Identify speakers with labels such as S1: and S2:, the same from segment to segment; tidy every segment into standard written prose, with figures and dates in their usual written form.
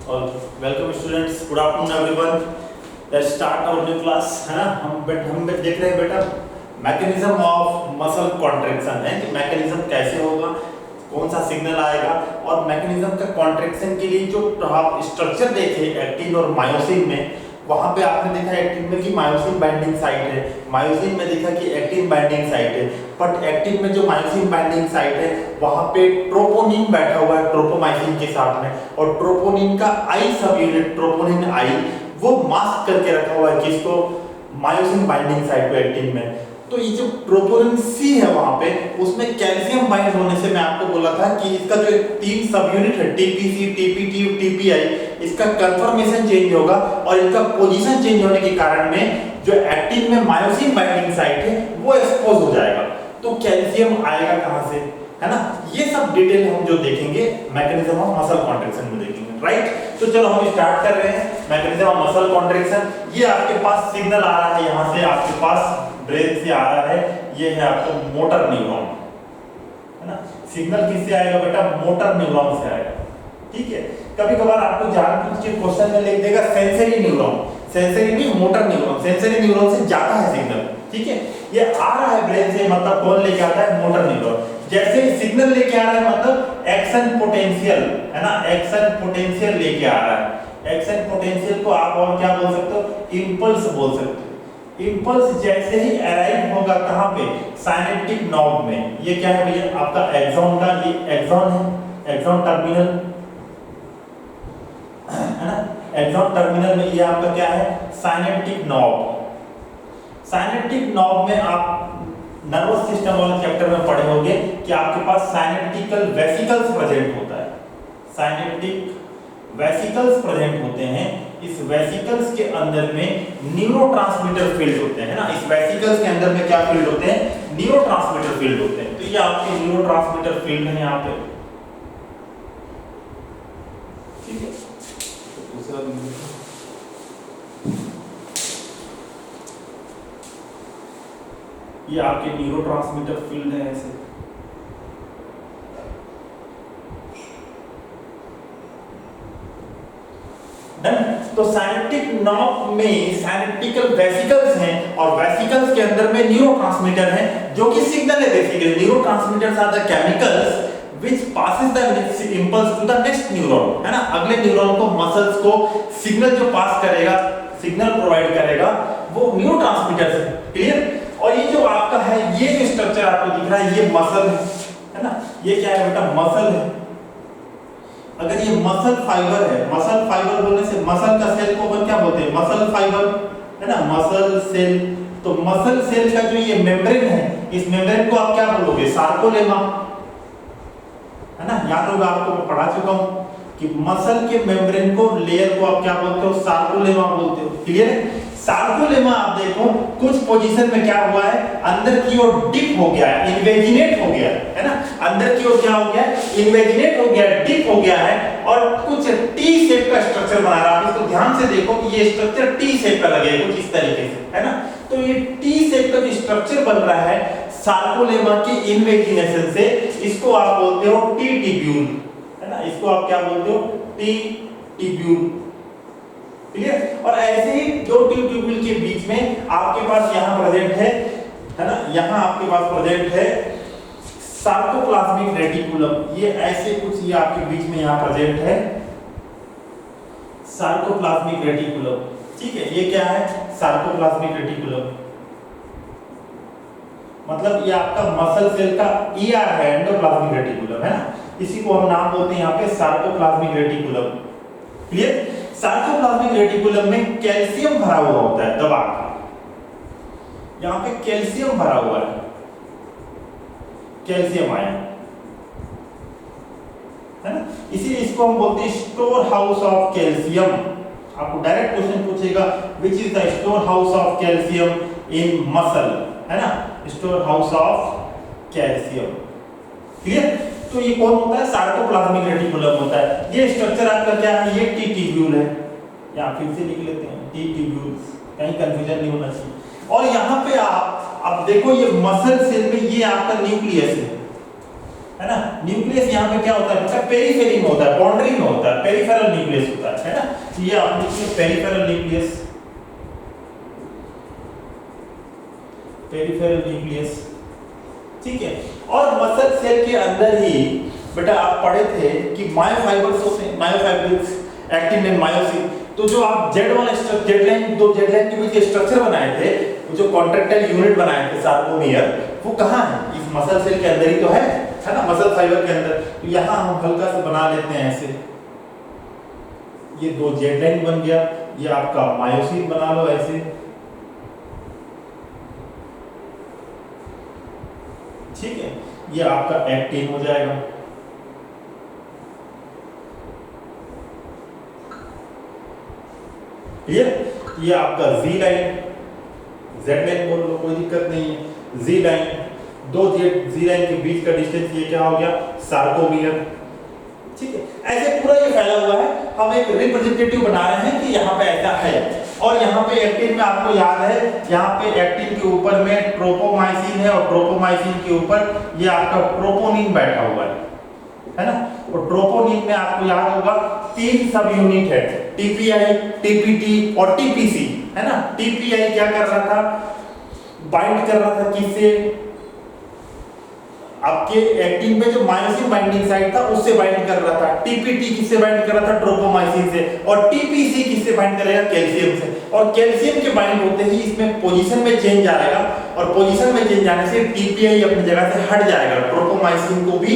S1: और welcome students, good afternoon everyone. Let's start our new class, है ना। हम देख रहे हैं बेटा मैकेनिज्म ऑफ मसल कॉन्ट्रैक्शन, है कि मैकेनिज्म कैसे होगा, कौन सा सिग्नल आएगा, और मैकेनिज्म का कॉन्ट्रैक्शन के लिए जो आप स्ट्रक्चर देखे एक्टिन और मायोसिन में, वहां पे आपने देखा एक्टिन में कि मायोसिन बाइंडिंग साइट है, मायोसिन में देखा कि एक्टिन बाइंडिंग साइट है। बट एक्टिन में जो मायोसिन बाइंडिंग साइट है वहां पे ट्रोपोनिन बैठा हुआ है ट्रोपोमाइसिन के साथ में, और ट्रोपोनिन का आई सब यूनिट ट्रोपोनिन आई वो मास्क करके रखा हुआ है किसको, मायोसिन बाइंडिंग साइट को एक्टिन में। तो ये जो ट्रोपोनिन सी है वहां पे, उसमें कैल्शियम बाइंड होने से मैं आपको बोला था कि इसका जो तीन सब यूनिट है टीपीसी, टीपीटी और टीपीआई, इसका कंफर्मेशन चेंज होगा और इनका पोजीशन चेंज होने के कारण में जो एक्टिन में मायोसिन बाइंडिंग साइट है वो एक्सपोज हो जाएगा। तो कैल्शियम आएगा कहां से, है ना। ये सब डिटेल हम जो देखेंगे मैकेनिज्म ऑफ मसल कॉन्ट्रैक्शन में देखेंगे, राइट। तो चलो हम स्टार्ट कर रहे हैं मैकेनिज्म ऑफ मसल कॉन्ट्रैक्शन। ये आपके पास सिग्नल आ रहा है, यहां से आपके पास ब्रेन से आ रहा है, ये है आपका मोटर न्यूरॉन, है ना। सिग्नल किससे आएगा बेटा, मोटर न्यूरॉन से आएगा, ठीक है। कभी कभार आपको जानबूझ के क्वेश्चन में लिख देगा सेंसरी न्यूरॉन, सेंसरी नहीं मोटर न्यूरॉन, सेंसरी न्यूरॉन से जाता है सिग्नल, ठीक है। ये आ रहा है ब्रेन से, मतलब कौन लेके आता है, मोटर न्यूरॉन। जैसे ही सिग्नल लेके आ रहा है मतलब एक्शन पोटेंशियल, है ना, एक्शन पोटेंशियल लेके आ रहा है। एक्शन पोटेंशियल को आप और क्या बोल सकते हो, इंपल्स बोल सकते हो। इंपल्स जैसे ही अराइव होगा कहां पे, साइनेप्टिक नॉब में। ये क्या है भैया, आपका एक्सॉन का, ये एक्सॉन है, एक्सॉन टर्मिनल, है ना। एक्सॉन टर्मिनल में ये आपका क्या है, साइनेप्टिक नॉब। साइनेप्टिक नॉब में आप नर्वस सिस्टम वाले चैप्टर में पढ़े होंगे कि आपके पास साइनेप्टिकल वेसिकल्स प्रेजेंट होता है, साइनेप्टिक वेसिकल्स प्रेजेंट होते हैं। इस वेसिकल्स के अंदर में न्यूरोट्रांसमीटर फील्ड होते हैं, ना। इस वेसिकल्स के अंदर में क्या फील्ड होते हैं, न्यूरोट्रांसमीटर फील्ड होते हैं। तो ये आपके न्यूरोट्रांसमीटर फील्ड है यहाँ पे, ठीक है। तो दूसरा ये आपके न्यूरोट्रांसमीटर फील्ड है ऐसे। तो साइनेप्टिक नॉब में साइनेप्टिकल वेसिकल्स हैं और वेसिकल्स के अंदर में न्यूरोट्रांसमीटर हैं जो कि सिग्नल है basically. Neurotransmitters are the chemicals which passes the impulse to the next neuron, है ना। अगले न्यूरॉन को, मसल्स को सिग्नल जो पास करेगा, सिग्नल प्रोवाइड करेगा, वो न्यूरोट्रांसमीटर है, क्लियर। और ये जो आपका है, ये जो स्ट्रक्चर आपको दिख रहा है, ये मसल है ना। ये क्या है बेटा, मसल है। अगर ये मसल फाइबर है, मसल फाइबर बोलने से मसल का सेल को अपन क्या बोलते हैं, मसल फाइबर, है ना, मसल सेल। तो मसल सेल का जो ये मेम्ब्रेन है, इस मेम्ब्रेन को आप क्या बोलोगे, सार्कोलेमा, है ना। याद होगा आपको, मैं पढ़ा चुका हूं कि मसल के मेम्ब्रेन को, लेयर को आप क्या बोलते हो, सार्कोलेमा बोलते हो, क्लियर है। सार्कोलेमा आप देखो कुछ पोजीशन में क्या हुआ है, अंदर की ओर डिप हो गया है, इन्वेजिनेट हो गया है ना। अंदर की ओर क्या हो गया, इन्वेजिनेट हो गया, डिप हो गया है, और कुछ टी शेप का स्ट्रक्चर बना रहा है। आप इसको ध्यान से देखो कि ये स्ट्रक्चर टी शेप का लगेगा कुछ इस तरीके से, है ना। तो ये टी शेप का जो स्ट्रक्चर बन रहा है सार्कोलेमा की इन्वेजिनेशन से, इसको आप बोलते हो टी ट्यूब्यूल, है ना। इसको आप क्या बोलते हो, टी ट्यूब्यूल, क्लियर। और ऐसे ही दो ट्यूब्यूल के बीच में आपके पास यहां प्रेजेंट है ना, यहां आपके पास प्रेजेंट है सार्कोप्लाज्मिक रेटिकुलम। ये ऐसे कुछ ये आपके बीच में यहां प्रेजेंट है सार्कोप्लाज्मिक रेटिकुलम, ठीक है। ये क्या है, सार्कोप्लाज्मिक रेटिकुलम, मतलब ये आपका मसल सेल का ईआर है, एंडोप्लाज्मिक रेटिकुलम, है ना। इसी को हम नाम बोलते हैं यहाँ पे sarcoplasmic reticulum, clear. Sarcoplasmic reticulum में कैल्शियम भरा हुआ होता है, दबा का यहाँ पे कैल्शियम भरा हुआ है, कैल्शियम आयन, है ना। इसीलिए इसको हम बोलते हैं स्टोर हाउस ऑफ कैल्शियम। आपको डायरेक्ट क्वेश्चन पूछेगा which is the store house of calcium in muscle, है ना, store house of calcium, clear. तो ये कौन होता है, सार्कोप्लाज्मिक रेटिकुलम होता है। ये स्ट्रक्चर आपका क्या है, ये टी ट्यूब्यूल है, या फिर से लिख लेते हैं टी ट्यूब्यूल, कहीं कंफ्यूजन नहीं होना चाहिए। और यहाँ पे आप देखो ये मसल सेल में ये आपका न्यूक्लियस है ना। न्यूक्लियस यहाँ पे क्या होता है बेटा, पेरीफेरी में होता है, बाउंड्री में होता है, पेरिफेरल न्यूक्लियस होता है ना। ये आप लिखिए पेरिफेरल न्यूक्लियस, पेरिफेरल न्यूक्लियस, ठीक है। और मसल सेल के अंदर ही बेटा आप पढ़े थे कि मायोफाइबर्स होते हैं, मायोफाइब्रिल्स, एक्टिन एंड मायोसिन। तो जो आप Z1 जेड लाइन, दो जेड लाइन के बीच स्ट्रक्चर बनाए थे, वो जो कॉन्ट्रैक्टाइल यूनिट बनाए थे सार्कोमियर, वो कहाँ है? इस मसल सेल के अंदर ही तो है ना, मसल फाइबर के अंदर। तो यहाँ हम हल्का सा बना लेते हैं ऐसे, ये दो जेड लाइन बन गया, ये आपका मायोसिन बना लो ऐसे, ठीक है। ये आपका एक्टिन हो जाएगा, ये आपका जी लाइन, जेड लाइन बोल लो कोई दिक्कत नहीं है, जी लाइन, दो जी लाइन के बीच का डिस्टेंस ये क्या हो गया? सार्कोमियर, ठीक है। ऐसे पूरा ये फैला हुआ है, हम एक रिप्रेजेंटेटिव बना रहे हैं कि यहाँ पे ऐसा है। और यहाँ पे एक्टिन में आपको याद है, यहाँ पे एक्टिन के ऊपर में ट्रोपोमाइसिन है, और ट्रोपोमाइसिन के ऊपर ये आपका ट्रोपोनिन बैठा हुआ है ना। और ट्रोपोनिन में आपको याद होगा 3 सब यूनिट है, टीपीआई, टीपीटी और टीपीसी, है ना। टीपीआई क्या कर रहा था? बाइंड कर रहा था किससे? आपके एक्टिन में जो मायोसिन बाइंडिंग साइट था उससे बाइंड कर रहा था। टीपीटी किससे बाइंड कर रहा था? ट्रोपोमाइसिन से। और टीपीसी किससे बाइंड करेगा? कैल्शियम से। और कैल्शियम के बाइंड होते ही इसमें पोजीशन में चेंज आएगा, और पोजीशन में चेंज आने से टीपीआई अपनी जगह से हट जाएगा, ट्रोपोमाइसिन को भी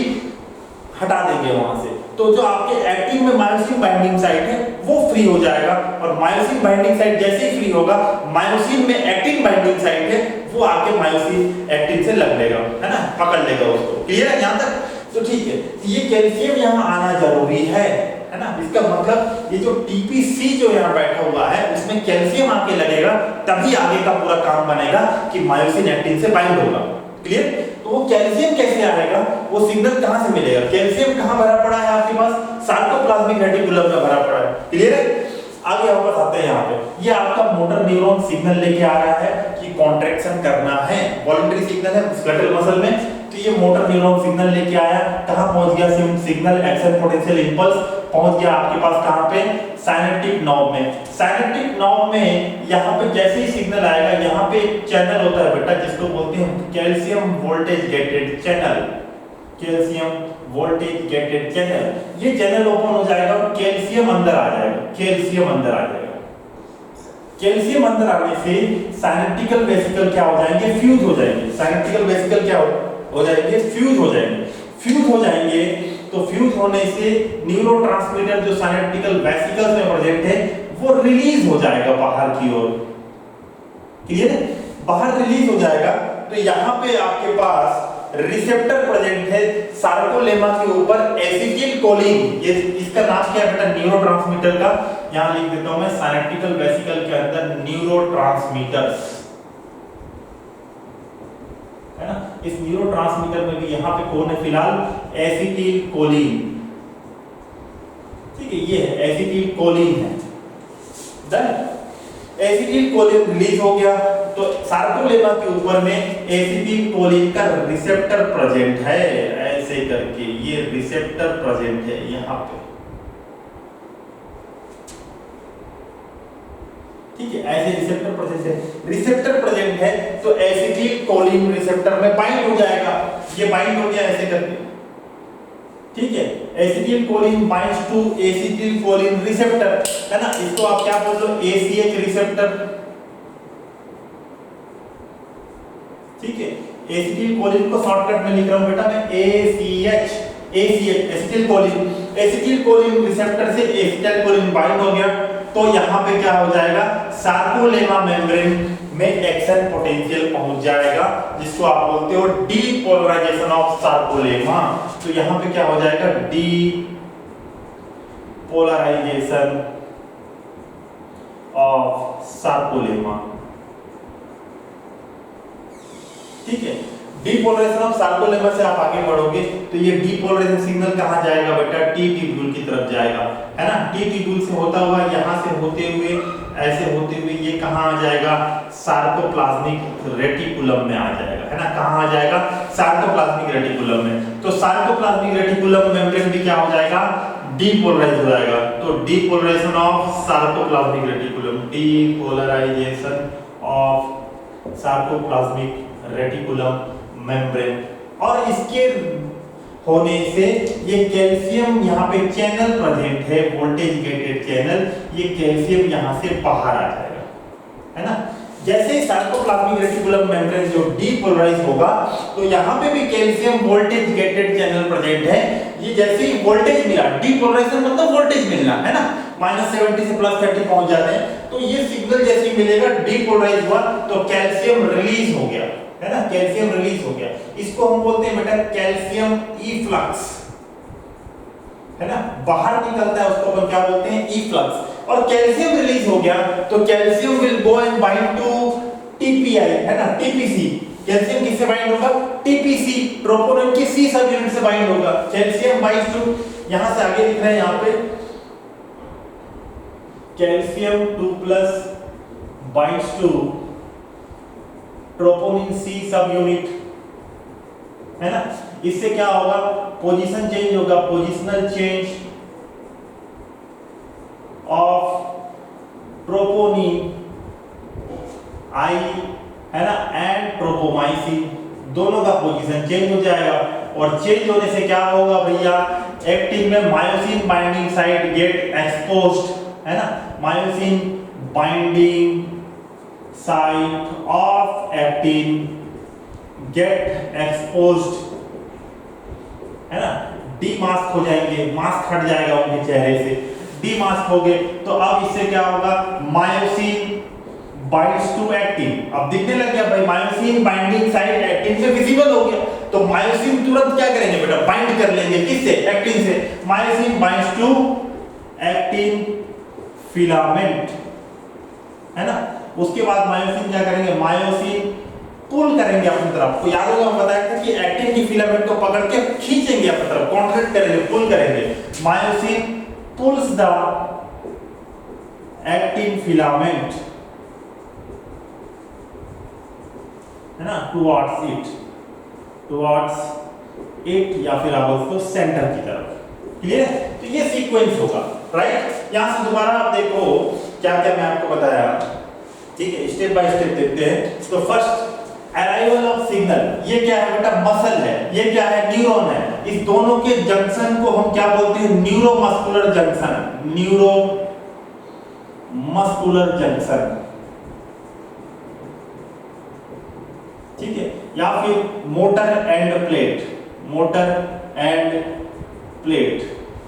S1: हटा देंगे वहां से। तो जो आपके एक्टिन में मायोसिन बाइंडिंग साइट है वो फ्री हो जाएगा, और मायोसिन बाइंडिंग साइट जैसे ही फ्री होगा, मायोसिन में एक्टिन बाइंडिंग साइट है वो आके मायोसिन एक्टिन से लग लेगा, है ना, पकड़ लेगा उसको। क्लियर है यहाँ तक? तो ठीक है, ये कैल्शियम यहाँ आना जरूरी है ना। इसका मतलब ये जो टीपीसी जो यहाँ बैठा हुआ है उसमें कैल्शियम आके लगेगा, तभी आगे का पूरा काम बनेगा कि मायोसिन एक्टिन से बाइंड होगा। क्लियर? तो वो कैल्शियम कैसे आएगा? वो सिग्नल कहाँ से मिलेगा? कैल्शियम कहाँ भरा पड़ा है आपके पास? सार्कोप्लाज्मिक रेटिकुलम में भरा पड़ा है। क्लियर है? आगे वापस आते हैं यहाँ पे, ये आपका मोटर न्यूरॉन सिग्नल लेके आ रहा है कि कॉन्ट्रैक्शन करना है, वॉलंटरी सिग्नल है स्केलेटल मसल में। तो ये मोटर न्यूरॉन सिग्नल लेके आया, कहाँ पहुंच गया? सिग्नल एक्शन पोटेंशियल इंपल्स पहुंच गया आपके पास कहाँ पे? साइनेप्टिक नॉब में। साइनेप्टिक नॉब में यहाँ पे जैसे ही सिग्नल आएगा, यहाँ पे एक चैनल होता है बेटा जिसको बोलते हैं calcium voltage gated channel, calcium voltage gated channel. ये चैनल ओपन हो जाएगा और कैल्शियम अंदर आ जाएगा, कैल्शियम अंदर आ जाएगा। कैल्शियम अंदर आने से साइनेप्टिकल वेसिकल क्या हो जाएंगे? फ्यूज हो जाएंगे। साइनेप्टिकल वेसिकल क्या हो जाएंगे? फ्यूज हो जाएंगे। फ्यूज हो जाएंगे तो फ्यूज होने से न्यूरोट्रांसमीटर जो साइनेप्टिकल वेसिकल्स में प्रेजेंट है वो रिलीज हो जाएगा बाहर की ओर। क्लियर है? बाहर रिलीज हो जाएगा। तो यहाँ पे आपके पास रिसेप्टर प्रेजेंट है सार्कोलेमा के ऊपर, एसिटिल कोलिन। ये इसका नाम क्या है बेटा? न्यूरोट्रांसमीटर का। यहाँ लिख देता हूं मैं, साइनेप्टिकल वेसिकल के अंदर न्यूरोट्रांसमीटर्स, है ना। इस न्यूरोट्रांसमीटर में भी यहाँ पे कौन है फिलहाल? एसिटिल कोलिन, ठीक है। ये है एसिटिल कोलिन है। डन? एसिटिल कोलिन रिलीज हो गया तो सार्कोलेमा के ऊपर में एसिटिल कोलिन का रिसेप्टर प्रेजेंट है, ऐसे करके ये रिसेप्टर प्रेजेंट है यहाँ पे, ठीक है। ऐसे रिसेप्टर प्रेजेंट है, रिसेप्टर प्रेजेंट है तो एसिटिल कोलिन रिसेप्टर में बाइंड हो जाएगा। ये बाइंड हो गया ऐसे करके, ठीक है। Acetylcholine binds to acetylcholine receptor, है ना। इसको आप क्या बोल लो? ACH रिसेप्टर, ठीक है। एसिटिल कोलिन को शॉर्टकट में लिख रहा हूं बेटा मैं, ACH, acetylcholine. Acetylcholine receptor से एसिटिल कोलिन बाइंड हो गया तो यहाँ पे क्या हो जाएगा? सार्कोलेमा मेम्ब्रेन में एक्शन पोटेंशियल पहुंच जाएगा, जिसको आप बोलते हो डीपोलराइजेशन ऑफ सार्कोलेमा। तो यहाँ पे क्या हो जाएगा? डीपोलराइजेशन ऑफ सार्कोलेमा, ठीक है। डीपोलराइजेशन ऑफ सार्कोलेमा से आप आगे बढ़ोगे तो ये डीपोलराइजेशन सिग्नल कहाँ जाएगा बेटा, टी ट्यूब्यूल की तरफ जाएगा, है ना। टी ट्यूब्यूल से होता हुआ यहाँ से होते हुए ऐसे होते हुए ये कहाँ आ जाएगा, सार्कोप्लाज्मिक रेटिकुलम में आ जाएगा, है ना। कहाँ आ जाएगा, सार्कोप्लाज्मिक रेटिकुलम में। तो सार्कोप्लाज्मिक रेटिकुलम मेम्ब्रेन भी क्या हो जाएगा, डीपोलराइज हो जाएगा। तो depolarization of sarcoplasmic reticulum, depolarization of sarcoplasmic reticulum membrane. और इसके होने से ये कैल्शियम यहाँ पे चैनल प्रेजेंट है, वोल्टेज गेटेड चैनल, ये कैल्शियम यहाँ से बाहर आ जाएगा, है ना। जैसे ही सार्कोप्लाज्मिक रेटिकुलम मेम्ब्रेन जो डीपोलराइज होगा तो यहाँ पे भी calcium voltage gated channel present है। ये जैसे ही वोल्टेज मिला, डीपोलराइजेशन मतलब वोल्टेज मिलना, है ना, -70 से +30 पहुंच जाते हैं। तो ये सिग्नल जैसे ही मिलेगा, डीपोलराइज हुआ तो कैल्शियम रिलीज हो गया, है ना, कैल्शियम रिलीज हो गया। इसको हम बोलते हैं बेटा कैल्शियम इफ्लक्स, है ना, बाहर निकलता है, उसको अपन क्या बोलते हैं, इफ्लक्स। और कैल्शियम रिलीज हो गया तो calcium will go and bind to TPI, है ना, टीपीसी। कैल्शियम किससे बाइंड होगा, टीपीसी, ट्रोपोनिन की सी सब यूनिट से बाइंड होगा। कैल्शियम बाइंड्स टू, यहां से आगे लिख रहे हैं यहां पे calcium 2+ binds to troponin C subunit, है ना। इससे क्या होगा, पोजीशन चेंज होगा, positional change of troponin I, है ना, एंड ट्रोपोमाइसिन, दोनों का पोजीशन चेंज हो जाएगा। और चेंज होने से क्या होगा भैया, एक्टिन में myosin binding site get exposed, है ना, myosin binding site of actin get exposed, है ना, डीमास्क हो जाएंगे, मास्क हट जाएगा उनके चेहरे से, डीमास्क हो गए। तो अब इससे क्या होगा, मायोसिन बाइंड्स टू एक्टिन, अब दिखने लग गया भाई, मायोसिन बाइंडिंग साइट एक्टिन से विजिबल हो गया। तो मायोसिन तुरंत क्या करेंगे बेटा, बाइंड कर लेंगे, किससे, एक्टिन से। Myosin binds to actin filament, है ना। उसके बाद मायोसिन क्या करेंगे, मायोसिन पुल करेंगे अपनी तरफ। तो याद होगा हम बताया था कि एक्टिन की फिलामेंट को पकड़ के खींचेंगे अपनी तरफ, कॉन्ट्रैक्ट करेंगे, पुल करेंगे। Myosin pulls the actin filament, है ना, टुवर्ड्स इट या फिर आप उसको सेंटर की तरफ। क्लियर है, तो ये सीक्वेंस होगा, राइट। यहां से दोबारा आप देखो क्या क्या मैं आपको बताया, ठीक है, स्टेप बाय स्टेप देखते हैं। तो फर्स्ट अराइवल ऑफ सिग्नल, ये क्या है बेटा, मसल है, ये क्या है, न्यूरॉन है। इस दोनों के जंक्शन को हम क्या बोलते हैं, न्यूरोमस्कुलर जंक्शन, न्यूरोमस्कुलर जंक्शन, ठीक है, या फिर motor end plate, motor end plate,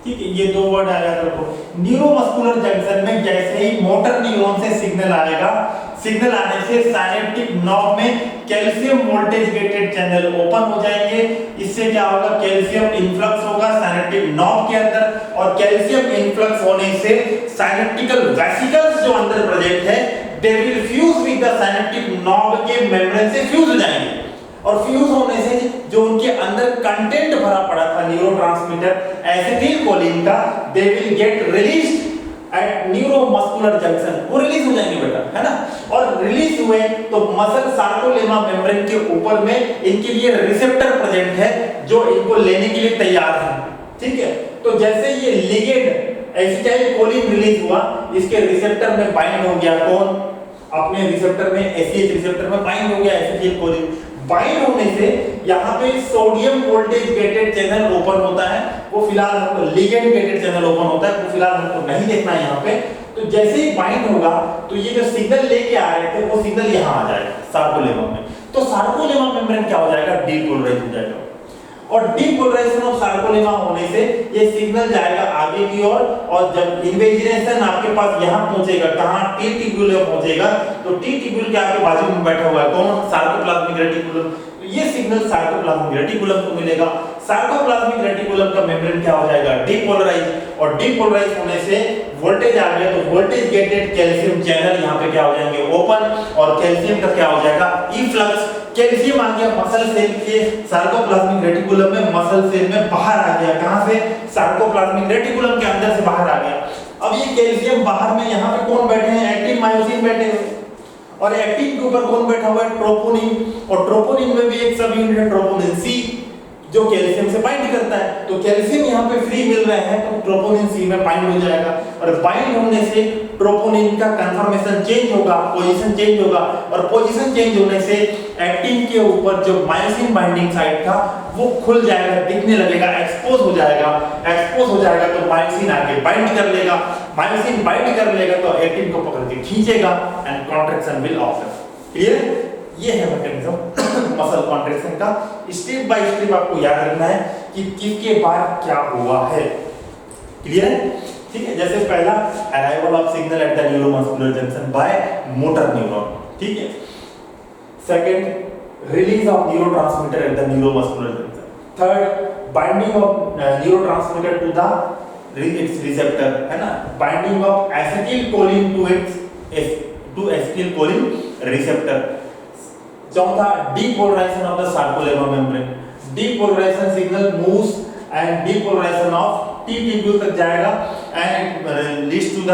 S1: ठीक है, ये दो वर्ड आया रखो। न्यूरोमस्कुलर जंक्शन में जैसे ही मोटर न्यूरॉन से सिग्नल आएगा, सिग्नल आने से साइनेप्टिक नर्व में calcium voltage gated channel open हो जाएंगे। इससे क्या होगा, कैल्शियम इन्फ्लक्स होगा साइनेप्टिक नर्व के अंदर, और कैल्शियम इन्फ्लक्स होने से साइनेप्टिकल वेसिकल्स जो अंदर प्रेजेंट है they will fuse with the synaptic nerve के मेम्ब्रेन से फ्यूज हो जाएंगे। और फ्यूज होने से जो उनके अंदर कंटेंट भरा पड़ा था न्यूरोट्रांसमीटर एसिटिलकोलिन का, they will get released at neuromuscular junction, वो रिलीज हो जाएंगे बेटा, है ना। और रिलीज हुए तो मसल सार्कोलेमा मेम्ब्रेन के ऊपर में इनके लिए रिसेप्टर प्रेजेंट है जो इनको लेने के लिए तैयार है, ठीक है। तो जैसे ये लिगेंड एसिटाइलकोलिन रिलीज हुआ, इसके रिसेप्टर में बाइंड हो गया, कौन, अपने रिसेप्टर में एसीएच रिसेप्टर में बाइंड हो गया एसिटाइलकोलिन। बाइंड होने से यहाँ पे sodium voltage gated channel open होता है, वो फिलहाल हमको लिगेंड गेटेड चैनल ओपन होता है, वो फिलहाल हमको नहीं देखना है यहाँ पे। तो जैसे ही बाइंड होगा तो ये जो सिग्नल लेके आ रहे थे वो सिग्नल यहाँ आ जाएगा सार्कोलेमा में। तो सार्कोलेमा मेम्ब्रेन क्या हो जाएगा, डीपोलराइज हो जाएगा। और डीपोलराइजेशन ऑफ सार्कोलेमा होने से ये सिग्नल जाएगा आगे की ओर, और जब इन्वेजिनेशन आपके पास यहाँ पहुंचेगा, कहाँ, टी ट्यूब्यूल में पहुंचेगा, तो टी ट्यूब्यूल के आपके बाजू में बैठा हुआ है कौन, सार्कोप्लाज्मिक रेटिकुलम। तो ये सिग्नल सार्कोप्लाज्मिक रेटिकुलम को मिलेगा। सार्कोप्लाज्मिक रेटिकुलम का मेम्ब्रेन क्या हो जाएगा, डीपोलराइज, और डीपोलराइज होने से वोल्टेज आ गया तो वोल्टेज गेटेड कैल्शियम चैनल यहाँ पे क्या हो जाएंगे, ओपन, और कैल्शियम का क्या हो जाएगा, इफ्लक्स। कैल्शियम आ गया मसल सेल के सार्कोप्लाज्मिक रेटिकुलम में, मसल सेल में बाहर आ गया। कहां से? सार्कोप्लाज्मिक रेटिकुलम के अंदर से बाहर आ गया। अब ये कैल्शियम बाहर में यहाँ पे कौन बैठे हैं? एक्टिन मायोसिन बैठे हैं। और एक्टिन के ऊपर कौन बैठा हुआ है? ट्रोपोनिन। और ट्रोपोनिन में भी एक सब यूनिट है ट्रोपोनिन सी, जो कैल्शियम से बाइंड करता है। तो कैल्शियम यहाँ पे फ्री मिल रहा है तो ट्रोपोनिन सी में बाइंड हो जाएगा, और बाइंड होने से ट्रोपोनिन का कंफर्मेशन चेंज होगा, पोजीशन चेंज होगा, और पोजीशन चेंज होने से एक्टिन के ऊपर जो मायोसिन बाइंडिंग साइट था वो खुल जाएगा, दिखने लगेगा, एक्सपोज हो जाएगा। एक्सपोज हो जाएगा तो मायोसिन आके बाइंड कर लेगा, मायोसिन बाइंड कर लेगा तो एक्टिन को पकड़ के खींचेगा and contraction will occur. Clear? ये है मैकेनिज्म मसल कॉन्ट्रैक्शन का। स्टेप बाय स्टेप आपको याद रखना है कि किसके बाद क्या हुआ है। क्लियर है? ठीक है। जैसे पहला arrival of signal at the neuromuscular junction by motor neuron, ठीक है। Second, release of neurotransmitter at the neuromuscular junction. Third, binding of neurotransmitter to the its receptor, है ना, binding of acetylcholine to acetylcholine receptor. चौथा, depolarisation of the sarcolemma membrane. Depolarisation signal moves and depolarisation of T tubule तक जाएगा and leads to the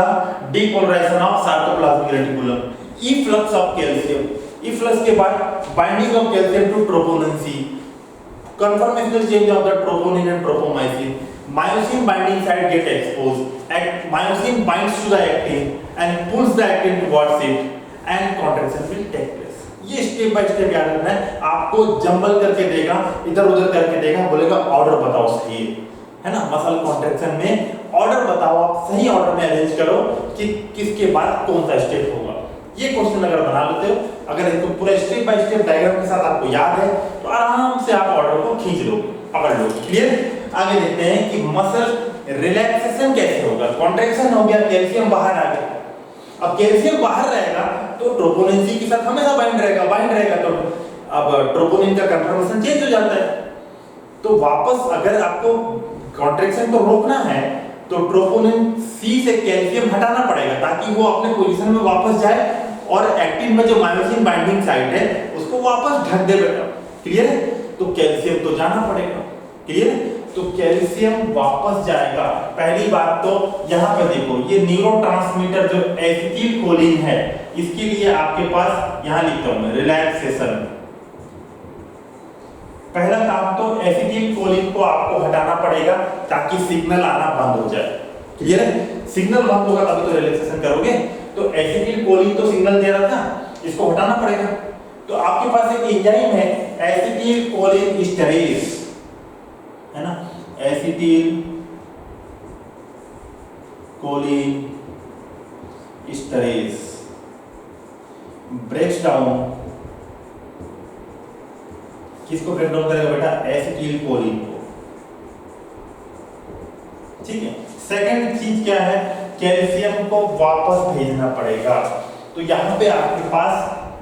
S1: depolarisation of sarcoplasmic reticulum. Efflux of calcium. Efflux के बाद binding of calcium to troponin C, conformational change of the troponin and tropomyosin. Myosin binding site get exposed. Myosin binds to the actin and pulls the actin towards it, and contraction will take place. ये step by step याद रखना है। आपको jumble करके देगा, इधर उधर करके देगा, बोलेगा ऑर्डर बताओ सही है ना। मसल कॉन्ट्रैक्शन में ऑर्डर बताओ, आप सही ऑर्डर में अरेंज करो कि किसके बाद कौन सा स्टेप होगा। ये क्वेश्चन अगर बना लेते हो, अगर इसको पूरा स्टेप बाय स्टेप डायग्राम के साथ आपको याद है तो आराम से आप ऑर्डर को खींच लो, पकड़ लो। क्लियर? आगे देखते हैं कि मसल रिलैक्सेशन कैसे होगा। कॉन्ट्रैक्शन हो गया, कैल्शियम बाहर आ गया। अब कैल्शियम बाहर रहेगा तो ट्रोपोनिन सी के साथ हमेशा बाइंड रहेगा तो अब ट्रोपोनिन का कंफर्मेशन चेंज हो जाता है। तो वापस अगर आपको कॉन्ट्रैक्शन को रोकना है तो ट्रोपोनिन सी से कैल्शियम हटाना पड़ेगा ताकि वो अपने पोजीशन में वापस जाए और एक्टिन में जो मायोसिन बाइंडिंग साइट है उसको वापस ढक दे बेटा। क्लियर है? तो कैल्शियम तो जाना पड़ेगा। क्लियर है? तो कैल्शियम वापस जाएगा। पहली बात तो यहाँ पे देखो, ये न्यूरोट्रांसमीटर जो एसिटिलकोलिन है, इसके लिए आपके पास यहाँ लिखता हूं मैं रिलैक्सेशन। पहला काम तो एसिटिलकोलिन को आपको हटाना पड़ेगा ताकि सिग्नल आना बंद हो जाए। क्लियर है? सिग्नल बंद होगा तभी तो रिलैक्सेशन करोगे। तो एसिटिलकोलिन तो सिग्नल दे रहा था, इसको हटाना पड़ेगा। तो आपके पास एक एंजाइम है एसिटिलकोलिन एस्टरेज, है ना, एसिटिलकोलिन एस्टरेज ब्रेक्स डाउन, किसको ब्रेक डाउन करेगा बेटा? एसिटिलकोलिन को। ठीक है। सेकंड चीज क्या है? कैल्शियम को वापस भेजना पड़ेगा। तो यहाँ पे आपके पास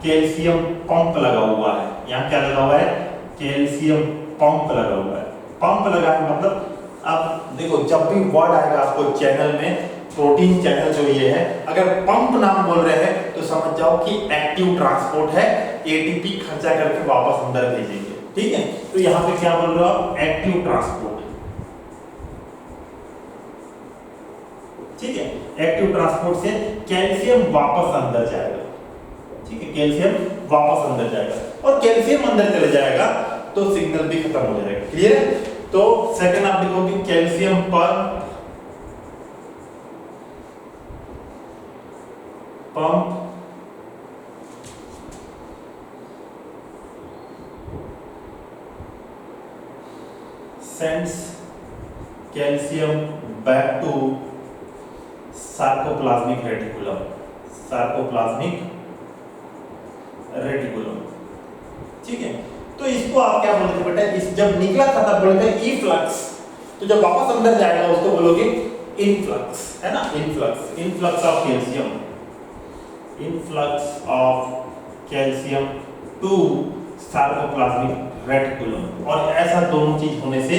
S1: कैल्शियम पंप लगा हुआ है। यहाँ क्या लगा हुआ है? कैल्शियम पंप लगा हुआ है। पंप लगा है मतलब अब देखो, जब भी वर्ड आएगा आपको चैनल में, प्रोटीन चैनल जो ये है, अगर पंप नाम बोल रहे हैं तो समझ जाओ कि एक्टिव ट्रांसपोर्ट है, एटीपी खर्चा करके वापस अंदर भेजेंगे। ठीक है? तो यहाँ पे क्या बोल रहे हो आप? Active transport. ठीक है? एक्टिव ट्रांसपोर्ट से कैल्शियम वापस अंदर जाएगा। ठीक है? कैल्शियम वापस अंदर जाएगा और कैल्शियम अंदर चले जाएगा तो सिग्नल भी खत्म हो जाएगा। क्लियर है? तो सेकंड आप लिखोगे calcium pump sends calcium back to sarcoplasmic reticulum, ठीक है? तो इसको आप क्या बोलते हैं बेटा? इस जब निकला था तब बोलते हैं इफ्लक्स, तो जब वापस अंदर जाएगा उसको बोलोगे इनफ्लक्स, है ना? Influx of calcium, influx of calcium to sarcoplasmic reticulum. और ऐसा दोनों चीज होने से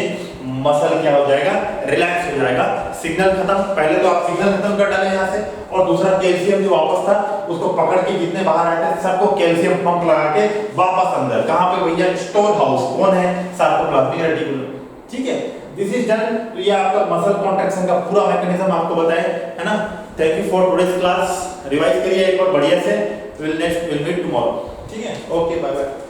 S1: मसल क्या हो जाएगा? रिलैक्स हो जाएगा, सिग्नल खत्म, पहले तो आप सिग्नल खत्म कर डाले यहाँ से, और दूसरा कैल्शियम जो वापस था उसको पकड़ के जितने बाहर आए थे सबको कैल्शियम पंप लगा के वापस अंदर, कहाँ पे भैया, स्टोर हाउस। कौन है, सारकोप्लाज्मिक रेटिकुलम। ठीक है, दिस इज डन। तो ये आपका मसल कॉन्ट्रैक्शन का पूरा मैकेनिज्म आपको बताएं, है ना। Thank you for today's class. Revise करिए एक बार बढ़िया से। Will meet tomorrow. ठीक है, ओके, बाय बाय।